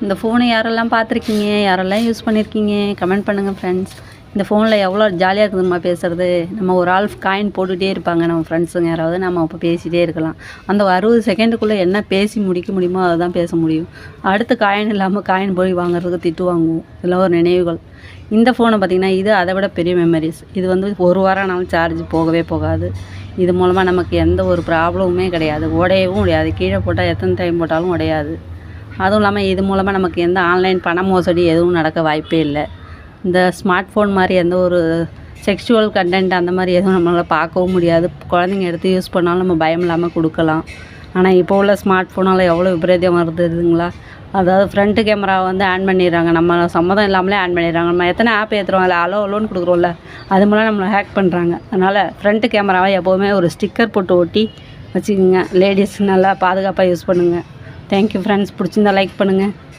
இந்த ஃபோனை யாரெல்லாம் பார்த்துருக்கீங்க, யாரெல்லாம் யூஸ் பண்ணியிருக்கீங்க, கமெண்ட் பண்ணுங்கள் ஃப்ரெண்ட்ஸ். இந்த ஃபோனில் எவ்வளோ ஜாலியாக இருக்குதுமா பேசுகிறது. நம்ம ஒரு ஆள் காயின் போட்டுகிட்டே இருப்பாங்க நம்ம ஃப்ரெண்ட்ஸுங்க யாராவது, நம்ம அப்போ பேசிகிட்டே இருக்கலாம். அந்த 60 செகண்டுக்குள்ளே என்ன பேசி முடிக்க முடியுமோ அதை தான் பேச முடியும். அடுத்து காயின் இல்லாமல் காயின் போய் வாங்குறதுக்கு திட்டு வாங்குவோம். இதெல்லாம் ஒரு நினைவுகள். இந்த ஃபோனை பார்த்திங்கன்னா இது அதை விட பெரிய மெமரிஸ். இது வந்து ஒரு வாரம் ஆனாலும் சார்ஜ் போகவே போகாது. இது மூலமாக நமக்கு எந்த ஒரு ப்ராப்ளமுமே கிடையாது, உடையவும் முடியாது. கீழே போட்டால் எத்தனை டைம் போட்டாலும் உடையாது. அதுவும் இல்லாமல் இது மூலமாக நமக்கு எந்த ஆன்லைன் பண மோசடி எதுவும் நடக்க வாய்ப்பே இல்லை. இந்த ஸ்மார்ட் ஃபோன் மாதிரி எந்த ஒரு செக்ஷுவல் கண்டென்ட் அந்த மாதிரி எதுவும் நம்மளால் பார்க்கவும் முடியாது. குழந்தைங்க எடுத்து யூஸ் பண்ணாலும் நம்ம பயம் இல்லாமல் கொடுக்கலாம். ஆனால் இப்போ உள்ள ஸ்மார்ட் ஃபோனால் எவ்வளோ விபரீதம் வருதுங்களா. அதாவது ஃப்ரண்ட்டு கேமரா வந்து ஆன் பண்ணிடுறாங்க, நம்ம சம்மதம் இல்லாமலே ஆன் பண்ணிடுறாங்க. நம்ம எத்தனை ஆப் ஏற்றுறோம், அதில் அலோ அலோன்னு கொடுக்குறோம்ல, அது மூலம் நம்மளை ஹேக் பண்ணுறாங்க. அதனால் ஃப்ரண்ட்டு கேமராவை எப்போவுமே ஒரு ஸ்டிக்கர் போட்டு ஒட்டி வச்சுக்கோங்க. லேடிஸ் நல்லா பாதுகாப்பாக யூஸ் பண்ணுங்கள். Thank you friends. பிடிச்சிருந்தா லைக் பண்ணுங்கள்.